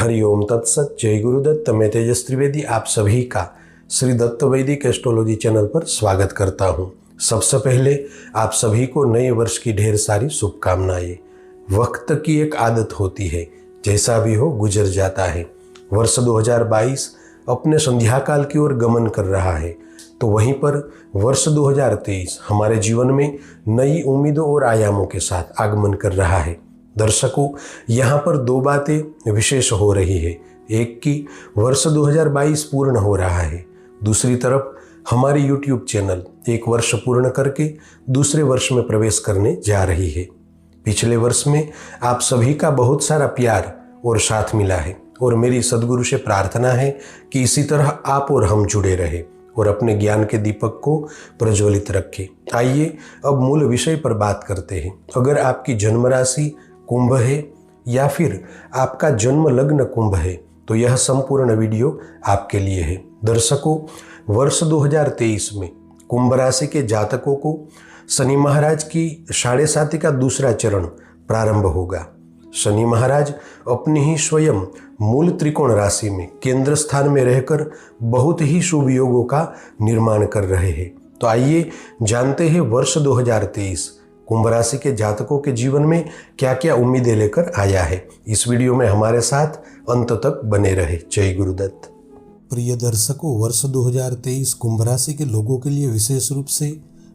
हरिओम तत्सत। जय गुरुदत्त। मैं तेजस त्रिवेदी आप सभी का श्री दत्त वैदिक एस्ट्रोलॉजी चैनल पर स्वागत करता हूं। सबसे पहले आप सभी को नए वर्ष की ढेर सारी शुभकामनाएं। वक्त की एक आदत होती है, जैसा भी हो गुजर जाता है। वर्ष 2022 अपने संध्या काल की ओर गमन कर रहा है, तो वहीं पर वर्ष 2023 हमारे जीवन में नई उम्मीदों और आयामों के साथ आगमन कर रहा है। दर्शकों, यहाँ पर दो बातें विशेष हो रही है। एक की वर्ष 2022 पूर्ण हो रहा है, दूसरी तरफ हमारी YouTube चैनल एक वर्ष पूर्ण करके दूसरे वर्ष में प्रवेश करने जा रही है। पिछले वर्ष में आप सभी का बहुत सारा प्यार और साथ मिला है और मेरी सद्गुरु से प्रार्थना है कि इसी तरह आप और हम जुड़े रहे और अपने ज्ञान के दीपक को प्रज्वलित रखें। आइए अब मूल विषय पर बात करते हैं। अगर आपकी जन्म राशि कुंभ है या फिर आपका जन्म लग्न कुंभ है तो यह संपूर्ण वीडियो आपके लिए है। दर्शकों, वर्ष 2023 में कुंभ राशि के जातकों को शनि महाराज की 7.5 का दूसरा चरण प्रारंभ होगा। शनि महाराज अपनी ही स्वयं मूल त्रिकोण राशि में केंद्र स्थान में रहकर बहुत ही शुभ योगों का निर्माण कर रहे हैं। तो आइए जानते हैं वर्ष 2023 कुंभ राशि के जातकों के जीवन में क्या क्या उम्मीदें लेकर आया है। इस वीडियो में हमारे साथ अंत तक बने रहे। जय गुरुदत्त। प्रिय दर्शकों, वर्ष 2023 कुंभ राशि के लोगों के लिए विशेष रूप से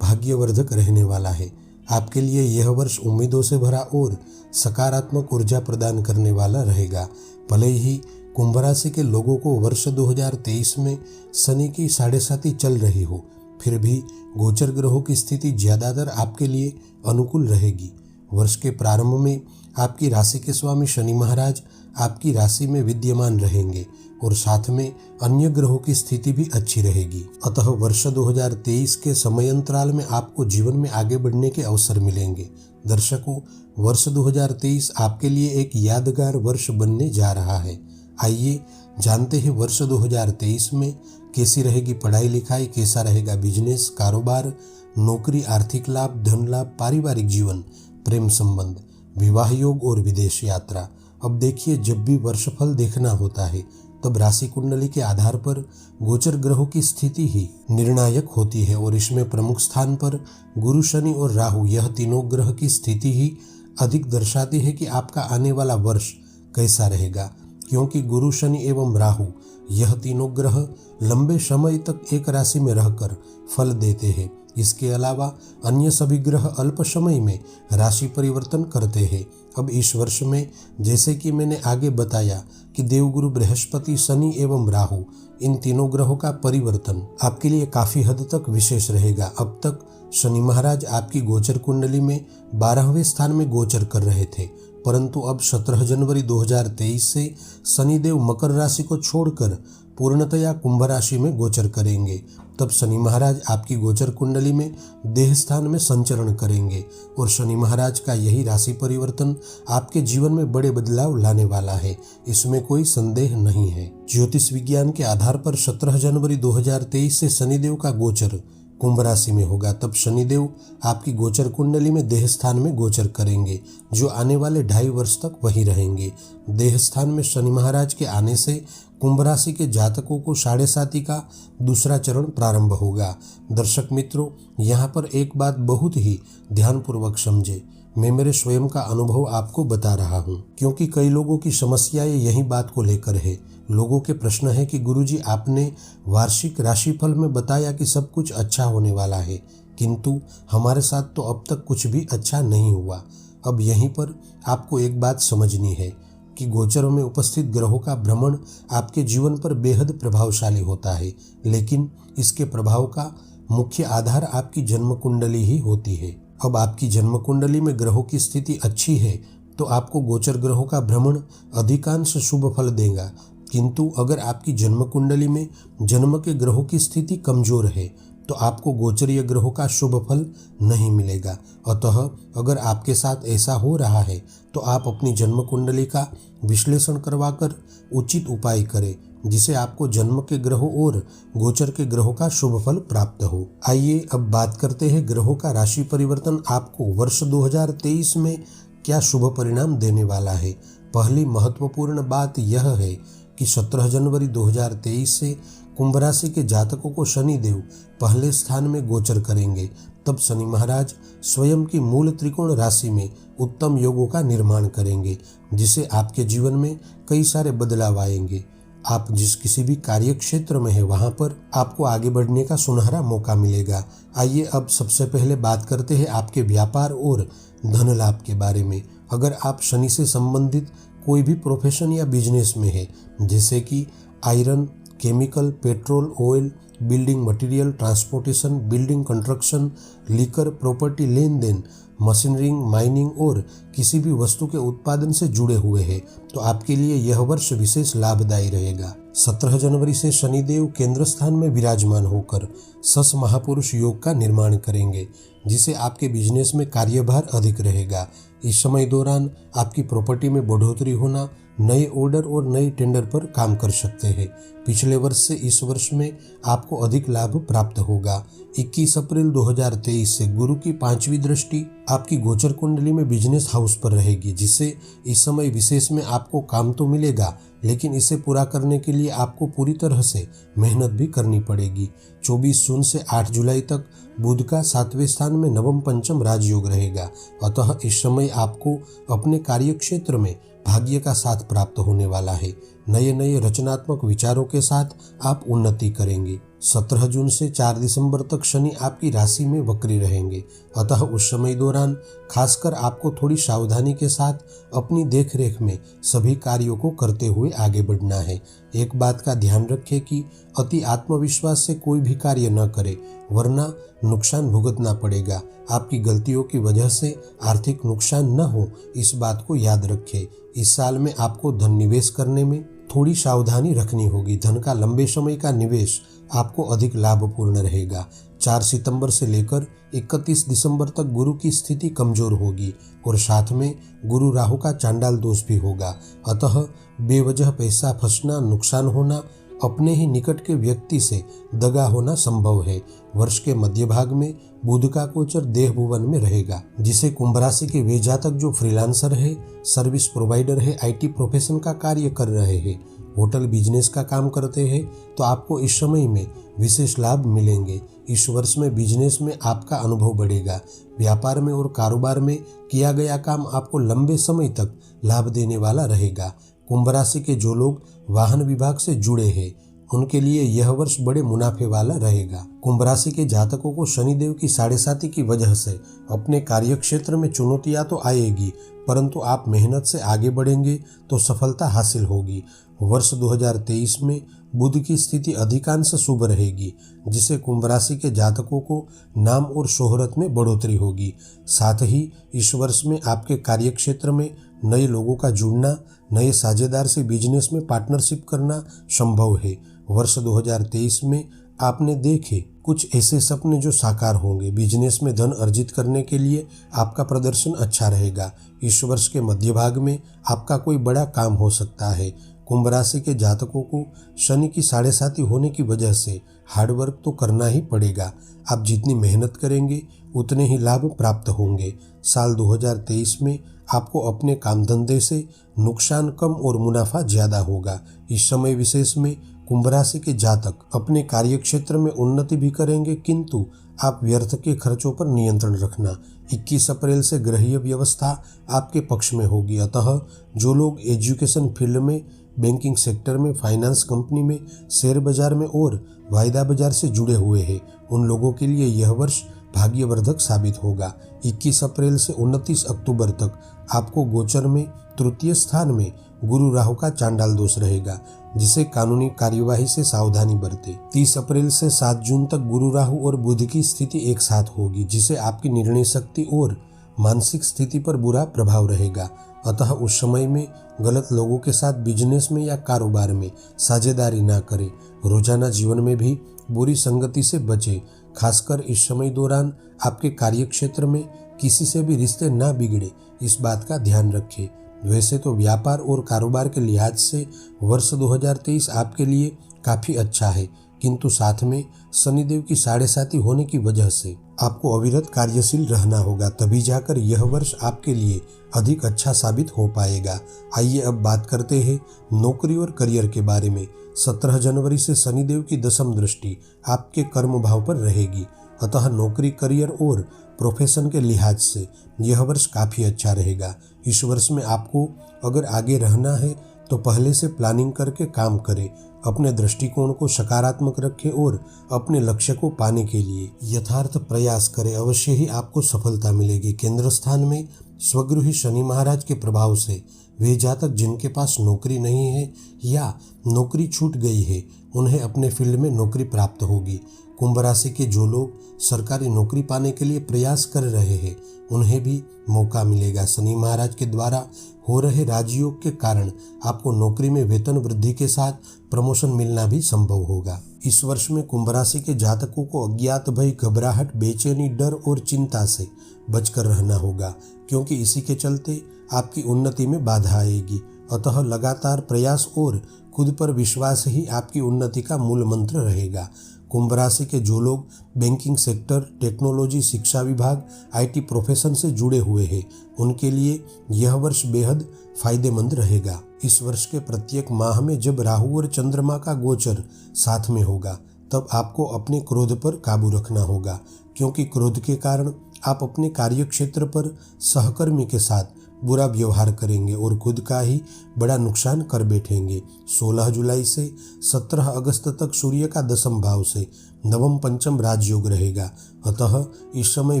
भाग्यवर्धक रहने वाला है। आपके लिए यह वर्ष उम्मीदों से भरा और सकारात्मक ऊर्जा प्रदान करने वाला रहेगा। भले ही कुंभ राशि के लोगों को वर्ष 2023 में शनि की 7.5 चल रही हो, फिर भी गोचर ग्रहों की स्थिति ज्यादातर आपके लिए अनुकूल रहेगी। वर्ष के प्रारंभ में आपकी राशि के स्वामी शनि महाराज आपकी राशि में विद्यमान रहेंगे और साथ में अन्य ग्रहों की स्थिति भी अच्छी रहेगी। अतः वर्ष 2023 के समयांतराल में आपको जीवन में आगे बढ़ने के अवसर मिलेंगे। दर्शकों, वर्ष 2023 आपके लिए एक यादगार वर्ष बनने जा रहा है। आइए जानते हैं वर्ष 2023 में कैसी रहेगी पढ़ाई लिखाई, कैसा रहेगा बिजनेस, कारोबार, नौकरी, आर्थिक लाभ, धन लाभ, पारिवारिक जीवन, प्रेम संबंध, विवाह योग और विदेश यात्रा। अब देखिए, जब भी वर्षफल देखना होता है तब राशि कुंडली के आधार पर गोचर ग्रहों की स्थिति ही निर्णायक होती है और इसमें प्रमुख स्थान पर गुरु, शनि और राहु, यह तीनों ग्रह की स्थिति ही अधिक दर्शाती है कि आपका आने वाला वर्ष कैसा रहेगा। क्योंकि गुरु, शनि एवं राहु, यह तीनों ग्रह लंबे समय तक एक राशि में रहकर फल देते हैं। इसके अलावा अन्य सभी ग्रह अल्प समय में राशि परिवर्तन करते हैं। अब इस वर्ष में जैसे कि मैंने आगे बताया कि देवगुरु बृहस्पति, शनि एवं राहु, इन तीनों ग्रहों का परिवर्तन आपके लिए काफी हद तक विशेष रहेगा। अब तक शनि महाराज आपकी गोचर कुंडली में 12वें स्थान में गोचर कर रहे थे, परंतु अब 17 जनवरी 2023 से शनिदेव मकर राशि को छोड़कर पूर्णतया कुंभ राशि में गोचर करेंगे। तब शनि महाराज आपकी गोचर कुंडली में देह स्थान में संचरण करेंगे और शनि महाराज का यही राशि परिवर्तन आपके जीवन में बड़े बदलाव लाने वाला है, इसमें कोई संदेह नहीं है। ज्योतिष विज्ञान के आधार पर 17 जनवरी 2023 से शनिदेव का गोचर कुंभ राशि में होगा। तब शनिदेव आपकी गोचर कुंडली में देह स्थान में गोचर करेंगे, जो आने वाले 2.5 वर्ष तक वही रहेंगे। देह स्थान में शनि महाराज के आने से कुंभ राशि के जातकों को 7.5 का दूसरा चरण प्रारंभ होगा। दर्शक मित्रों, यहाँ पर एक बात बहुत ही ध्यानपूर्वक समझे। मैं मेरे स्वयं का अनुभव आपको बता रहा हूँ, क्योंकि कई लोगों की समस्याएं यही बात को लेकर है। लोगों के प्रश्न है कि गुरुजी, आपने वार्षिक राशिफल में बताया कि सब कुछ अच्छा होने वाला है, किंतु हमारे साथ तो अब तक कुछ भी अच्छा नहीं हुआ। अब यहीं पर आपको एक बात समझनी है कि गोचरों में उपस्थित ग्रहों का भ्रमण आपके जीवन पर बेहद प्रभावशाली होता है, लेकिन इसके प्रभाव का मुख्य आधार आपकी जन्म कुंडली ही होती है। अब आपकी जन्म कुंडली में ग्रहों की स्थिति अच्छी है तो आपको गोचर ग्रहों का भ्रमण अधिकांश शुभ फल देगा, किंतु अगर आपकी जन्म कुंडली में जन्म के ग्रहों की स्थिति कमजोर है तो आपको गोचरीय ग्रहों का शुभ फल नहीं मिलेगा। अतः अगर आपके साथ ऐसा हो रहा है तो आप अपनी जन्म कुंडली का विश्लेषण करवाकर उचित उपाय करें, जिसे आपको जन्म के ग्रहों और गोचर के ग्रहों का शुभ फल प्राप्त हो। आइए अब बात करते हैं ग्रहों का राशि परिवर्तन आपको वर्ष 2023 में क्या शुभ परिणाम देने वाला है। पहली महत्वपूर्ण बात यह है कि 17 जनवरी 2023 से कुंभ राशि के जातकों को शनिदेव पहले स्थान में गोचर करेंगे। तब शनि महाराज स्वयं की मूल त्रिकोण राशि में उत्तम योगों का निर्माण करेंगे, जिससे आपके जीवन में कई सारे बदलाव आएंगे। आप जिस किसी भी कार्य क्षेत्र में है वहां पर आपको आगे बढ़ने का सुनहरा मौका मिलेगा। आइए अब सबसे पहले बात करते हैं आपके व्यापार और धन लाभ के बारे में। अगर आप शनि से संबंधित कोई भी प्रोफेशन या बिजनेस में है, जैसे कि iron, chemical, petrol, oil, building material, transportation, building construction, liquor, property लेन देन, मशीनरिंग, माइनिंग और किसी भी वस्तु के उत्पादन से जुड़े हुए हैं, तो आपके लिए यह वर्ष विशेष लाभदायी रहेगा। 17 जनवरी से शनिदेव केंद्र स्थान में विराजमान होकर सस महापुरुष योग का निर्माण करेंगे, जिससे आपके बिजनेस में कार्यभार अधिक रहेगा। इस समय दौरान आपकी प्रॉपर्टी में बढ़ोतरी होना, नए ऑर्डर और नए टेंडर पर काम कर सकते हैं। पिछले वर्ष से इस वर्ष में आपको अधिक लाभ प्राप्त होगा। 21 अप्रैल 2023 से गुरु की 5वीं दृष्टि आपकी गोचर कुंडली में बिजनेस हाउस पर रहेगी, जिससे इस समय विशेष में आपको काम तो मिलेगा, लेकिन इसे पूरा करने के लिए आपको पूरी तरह से मेहनत भी करनी पड़ेगी। 24 जून से 8 जुलाई तक बुध का 7वें स्थान में नवम पंचम राजयोग रहेगा। अतः इस समय आपको अपने कार्य क्षेत्र में भाग्य का साथ प्राप्त होने वाला है। नए नए रचनात्मक विचारों के साथ आप उन्नति करेंगे। 17 जून से 4 दिसंबर तक शनि आपकी राशि में वक्री रहेंगे। अतः उस समय दौरान खासकर आपको थोड़ी सावधानी के साथ अपनी देखरेख में सभी कार्यों को करते हुए आगे बढ़ना है। एक बात का ध्यान रखें कि अति आत्मविश्वास से कोई भी कार्य न करें, वरना नुकसान भुगतना पड़ेगा। आपकी गलतियों की वजह से आर्थिक नुकसान न हो, इस बात को याद रखें। इस साल में आपको धन निवेश करने में थोड़ी सावधानी रखनी होगी। धन का लंबे समय का निवेश आपको अधिक लाभपूर्ण रहेगा। 4 सितंबर से लेकर 31 दिसंबर तक गुरु की स्थिति कमजोर होगी और साथ में गुरु राहु का चांडाल दोष भी होगा। अतः बेवजह पैसा फंसना, नुकसान होना, अपने ही निकट के व्यक्ति से दगा होना संभव है। वर्ष के मध्य भाग में बुध का गोचर देह भुवन में रहेगा, जिसे कुंभ राशि के वे जातक जो फ्रीलांसर है, सर्विस प्रोवाइडर है, IT प्रोफेशन का कार्य कर रहे हैं, होटल बिजनेस का काम करते हैं, तो आपको इस समय में विशेष लाभ मिलेंगे। इस वर्ष में बिजनेस में आपका अनुभव बढ़ेगा। व्यापार में और कारोबार में किया गया काम आपको लंबे समय तक लाभ देने वाला रहेगा। कुंभ राशि के जो लोग वाहन विभाग से जुड़े हैं, उनके लिए यह वर्ष बड़े मुनाफे वाला रहेगा। कुंभ राशि के जातकों को शनिदेव की 7.5 की वजह से अपने कार्य क्षेत्र में चुनौतियां तो आएगी, परंतु आप मेहनत से आगे बढ़ेंगे तो सफलता हासिल होगी। वर्ष 2023 में बुध की स्थिति अधिकांश शुभ रहेगी, जिससे कुंभ राशि के जातकों को नाम और शोहरत में बढ़ोतरी होगी। साथ ही इस वर्ष में आपके कार्य क्षेत्र में नए लोगों का जुड़ना, नए साझेदार से बिजनेस में पार्टनरशिप करना संभव है। वर्ष 2023 में आपने देखे कुछ ऐसे सपने जो साकार होंगे। बिजनेस में धन अर्जित करने के लिए आपका प्रदर्शन अच्छा रहेगा। इस वर्ष के मध्य भाग में आपका कोई बड़ा काम हो सकता है। कुंभ राशि के जातकों को शनि की 7.5 होने की वजह से हार्डवर्क तो करना ही पड़ेगा। आप जितनी मेहनत करेंगे उतने ही लाभ प्राप्त होंगे। साल 2023 में आपको अपने काम धंधे से नुकसान कम और मुनाफा ज्यादा होगा। इस समय विशेष में कुंभ राशि के जातक अपने कार्य क्षेत्र में उन्नति भी करेंगे, किंतु आप व्यर्थ के खर्चों पर नियंत्रण रखना। 21 अप्रैल से ग्रहीय व्यवस्था आपके पक्ष में होगी। अतः जो लोग एजुकेशन फील्ड में, बैंकिंग सेक्टर में, फाइनेंस कंपनी में, शेयर बाजार में और वायदा बाजार से जुड़े हुए हैं, उन लोगों के लिए यह वर्ष भाग्यवर्धक साबित होगा। 21 अप्रैल से 29 अक्टूबर तक आपको गोचर में तृतीय स्थान में गुरु राहु का चांडाल दोष रहेगा, जिसे कानूनी कार्यवाही से सावधानी बरते। 30 अप्रैल से 7 जून तक गुरु राहु और बुध की स्थिति एक साथ होगी, जिसे आपकी निर्णय शक्ति और मानसिक स्थिति पर बुरा प्रभाव रहेगा। अतः उस समय में गलत लोगों के साथ बिजनेस में या कारोबार में साझेदारी ना करें। रोजाना जीवन में भी बुरी संगति से बचें। खासकर इस समय दौरान आपके कार्य क्षेत्र में किसी से भी रिश्ते ना बिगड़े, इस बात का ध्यान रखें। वैसे तो व्यापार और कारोबार के लिहाज से वर्ष 2023 आपके लिए काफ़ी अच्छा है, किंतु साथ में शनिदेव की 7.5 होने की वजह से आपको अविरत कार्यशील रहना होगा, तभी जाकर यह वर्ष आपके लिए अधिक अच्छा साबित हो पाएगा। आइए अब बात करते हैं नौकरी और करियर के बारे में। 17 जनवरी से शनिदेव की दशम दृष्टि आपके कर्म भाव पर रहेगी, अतः नौकरी, करियर और प्रोफेशन के लिहाज से यह वर्ष काफ़ी अच्छा रहेगा। इस वर्ष में आपको अगर आगे रहना है तो पहले से प्लानिंग करके काम करें, अपने दृष्टिकोण को सकारात्मक रखें और अपने लक्ष्य को पाने के लिए यथार्थ प्रयास करें, अवश्य ही आपको सफलता मिलेगी। केंद्र स्थान में स्वगृही शनि महाराज के प्रभाव से वे जातक जिनके पास नौकरी नहीं है या नौकरी छूट गई है, उन्हें अपने फील्ड में नौकरी प्राप्त होगी। कुंभ राशि के जो लोग सरकारी नौकरी पाने के लिए प्रयास कर रहे हैं, उन्हें भी मौका मिलेगा। शनि महाराज के द्वारा हो रहे राजयोग के कारण आपको नौकरी में वेतन वृद्धि के साथ प्रमोशन मिलना भी संभव होगा। इस वर्ष में कुंभ राशि के जातकों को अज्ञात भय, घबराहट, बेचैनी, डर और चिंता से बचकर रहना होगा, क्योंकि इसी के चलते आपकी उन्नति में बाधा आएगी। अतः लगातार प्रयास और खुद पर विश्वास ही आपकी उन्नति का मूल मंत्र रहेगा। कुंभ राशि के जो लोग बैंकिंग सेक्टर, टेक्नोलॉजी, शिक्षा विभाग, IT प्रोफेशन से जुड़े हुए हैं, उनके लिए यह वर्ष बेहद फायदेमंद रहेगा। इस वर्ष के प्रत्येक माह में जब राहु और चंद्रमा का गोचर साथ में होगा, तब आपको अपने क्रोध पर काबू रखना होगा, क्योंकि क्रोध के कारण आप अपने कार्य क्षेत्र पर सहकर्मी के साथ बुरा व्यवहार करेंगे और खुद का ही बड़ा नुकसान कर बैठेंगे। 16 जुलाई से 17 अगस्त तक सूर्य का दशम भाव से नवम पंचम राजयोग रहेगा, अतः इस समय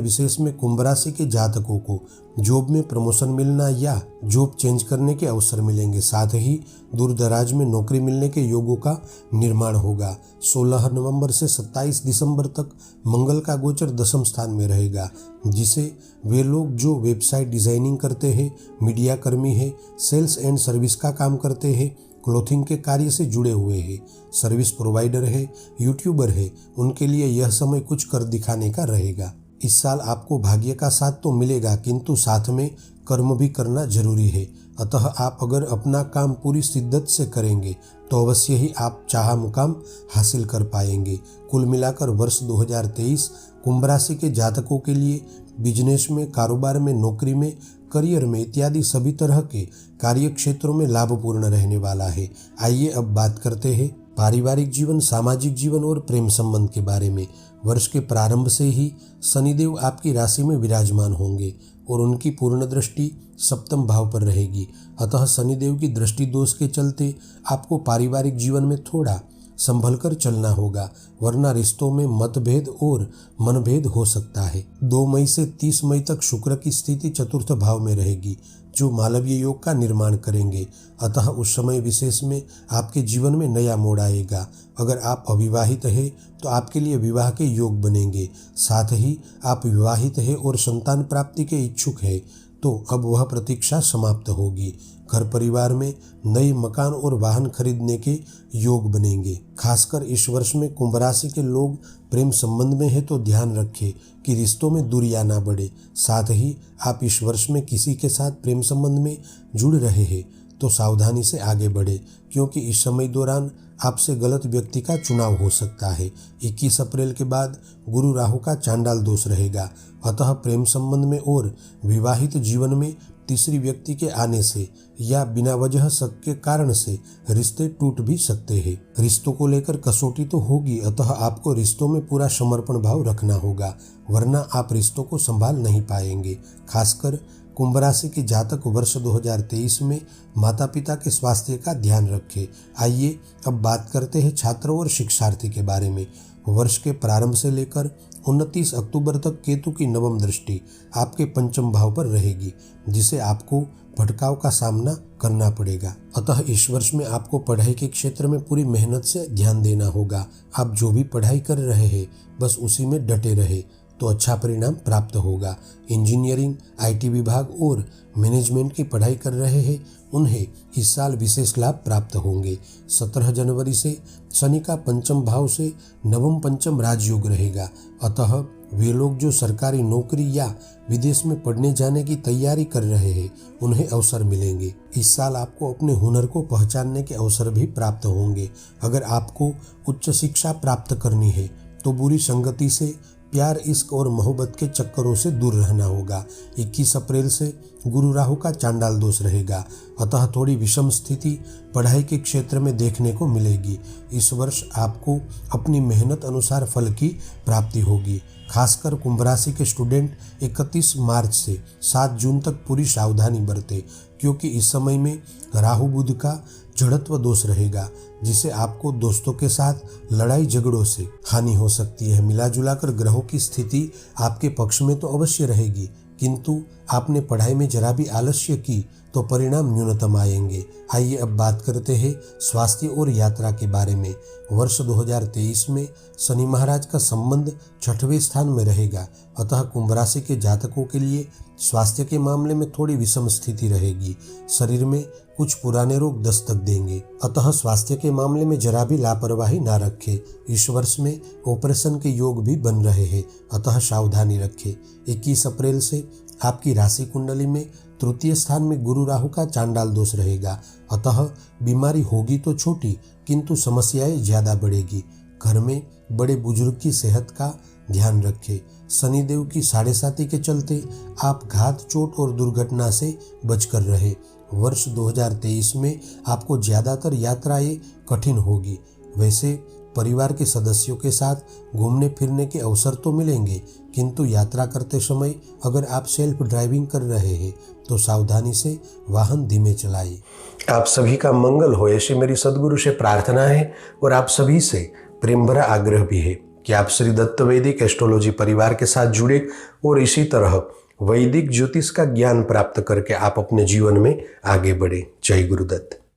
विशेष में कुंभ राशि के जातकों को जॉब में प्रमोशन मिलना या जॉब चेंज करने के अवसर मिलेंगे। साथ ही दूर दराज में नौकरी मिलने के योगों का निर्माण होगा। 16 नवंबर से 27 दिसंबर तक मंगल का गोचर दशम स्थान में रहेगा, जिसे वे लोग जो वेबसाइट डिजाइनिंग करते हैं, मीडिया कर्मी है, सेल्स एंड सर्विस का काम करते हैं, क्लोथिंग के कार्य से जुड़े हुए हैं, सर्विस प्रोवाइडर है, यूट्यूबर है, उनके लिए यह समय कुछ कर दिखाने का रहेगा। इस साल आपको भाग्य का साथ तो मिलेगा, किंतु साथ में कर्म भी करना जरूरी है। अतः आप अगर अपना काम पूरी शिद्दत से करेंगे तो अवश्य ही आप चाहा मुकाम हासिल कर पाएंगे। कुल मिलाकर वर्ष 2023 कुंभ राशि के जातकों के लिए बिजनेस में, कारोबार में, नौकरी में, करियर में इत्यादि सभी तरह के कार्य क्षेत्रों में लाभपूर्ण रहने वाला है। आइए अब बात करते हैं पारिवारिक जीवन, सामाजिक जीवन और प्रेम संबंध के बारे में। वर्ष के प्रारंभ से ही शनिदेव आपकी राशि में विराजमान होंगे और उनकी पूर्ण दृष्टि सप्तम भाव पर रहेगी, अतः शनिदेव की दृष्टि दोष के चलते आपको पारिवारिक जीवन में थोड़ा संभल कर चलना होगा, वरना रिश्तों में मतभेद और मनभेद हो सकता है। 2 मई से 30 मई तक शुक्र की स्थिति चतुर्थ भाव में रहेगी, जो मालवीय योग का निर्माण करेंगे, अतः उस समय विशेष में आपके जीवन में नया मोड़ आएगा। अगर आप अविवाहित हैं तो आपके लिए विवाह के योग बनेंगे। साथ ही आप विवाहित हैं और संतान प्राप्ति के इच्छुक हैं तो अब वह प्रतीक्षा समाप्त होगी। घर परिवार में नए मकान और वाहन खरीदने के योग बनेंगे। खासकर इस वर्ष में कुंभ राशि के लोग प्रेम संबंध में है तो ध्यान रखें कि रिश्तों में दूरियां ना बढ़े। साथ ही आप इस वर्ष में किसी के साथ प्रेम संबंध में जुड़ रहे हैं तो सावधानी से आगे बढ़े, क्योंकि इस समय दौरान आपसे गलत व्यक्ति का चुनाव हो सकता है। 21 अप्रैल के बाद गुरु राहु का चांडाल दोष रहेगा, अतः प्रेम संबंध में और विवाहित जीवन में तीसरी व्यक्ति के आने से या बिना वजह शक के कारण से रिश्ते टूट भी सकते हैं। रिश्तों को लेकर कसौटी तो होगी, अतः आपको रिश्तों में पूरा समर्पण भाव रखना होगा, वरना आप रिश्तों को संभाल नहीं पाएंगे। खासकर कुंभ राशि के जातक वर्ष 2023 में माता पिता के स्वास्थ्य का ध्यान रखें। आइए अब बात करते हैं छात्रों और शिक्षार्थी के बारे में। वर्ष के प्रारंभ से लेकर 29 अक्टूबर तक केतु की नवम दृष्टि आपके पंचम भाव पर रहेगी, जिसे आपको भटकाव का सामना करना पड़ेगा। अतः इस वर्ष में आपको पढ़ाई के क्षेत्र में पूरी मेहनत से ध्यान देना होगा। आप जो भी पढ़ाई कर रहे हैं बस उसी में डटे रहे तो अच्छा परिणाम प्राप्त होगा। इंजीनियरिंग, IT विभाग और मैनेजमेंट की पढ़ाई कर रहे हैं, उन्हें इस साल विशेष लाभ प्राप्त होंगे। 17 जनवरी से शनि का पंचम भाव से नवम पंचम राजयोग रहेगा, अतः वे लोग जो सरकारी नौकरी या विदेश में पढ़ने जाने की तैयारी कर रहे हैं, उन्हें अवसर मिलेंगे। इस साल आपको अपने हुनर को पहचानने के अवसर भी प्राप्त होंगे। अगर आपको उच्च शिक्षा प्राप्त करनी है तो बुरी संगति से, प्यार, इश्क और मोहब्बत के चक्करों से दूर रहना होगा। 21 अप्रैल से गुरु राहु का चांडाल दोष रहेगा, अतः थोड़ी विषम स्थिति पढ़ाई के क्षेत्र में देखने को मिलेगी। इस वर्ष आपको अपनी मेहनत अनुसार फल की प्राप्ति होगी। खासकर कुंभ राशि के स्टूडेंट 31 मार्च से 7 जून तक पूरी सावधानी बरतें, क्योंकि इस समय में राहु बुध का जड़त्व दोष रहेगा, जिसे आपको दोस्तों के साथ लड़ाई झगड़ों से हानि हो सकती है। मिला जुलाकर ग्रहों की स्थिति आपके पक्ष में तो अवश्य रहेगी, किंतु आपने पढ़ाई में जरा भी आलस्य की तो परिणाम न्यूनतम आएंगे। आइए अब बात करते हैं स्वास्थ्य और यात्रा के बारे में। वर्ष 2023 में शनि महाराज का संबंध 6वें स्थान में रहेगा, अतः कुंभ राशि के जातकों के लिए स्वास्थ्य के मामले में थोड़ी विषम स्थिति रहेगी। शरीर में कुछ पुराने रोग दस्तक देंगे, अतः स्वास्थ्य के मामले में जरा भी लापरवाही ना रखें। इस वर्ष में ऑपरेशन के योग भी बन रहे हैं, अतः सावधानी रखें। 21 अप्रैल से आपकी राशि कुंडली में तृतीय स्थान में गुरु राहु का चांडाल दोष रहेगा, अतः बीमारी होगी तो छोटी, किंतु समस्याएं ज्यादा बढ़ेगी। घर में बड़े बुजुर्ग की सेहत का ध्यान रखें। शनिदेव की 7.5 के चलते आप घात, चोट और दुर्घटना से बचकर रहे। वर्ष 2023 में आपको ज्यादातर यात्राएं कठिन होगी। वैसे परिवार के सदस्यों के साथ घूमने फिरने के अवसर तो मिलेंगे, किंतु यात्रा करते समय अगर आप सेल्फ ड्राइविंग कर रहे हैं तो सावधानी से वाहन धीमे चलाइए। आप सभी का मंगल हो, ऐसी मेरी सद्गुरु से प्रार्थना है और आप सभी से प्रेम भरा आग्रह भी है कि आप श्री दत्त वैदिक एस्ट्रोलॉजी परिवार के साथ जुड़े और इसी तरह वैदिक ज्योतिष का ज्ञान प्राप्त करके आप अपने जीवन में आगे बढ़े। जय गुरुदत्त।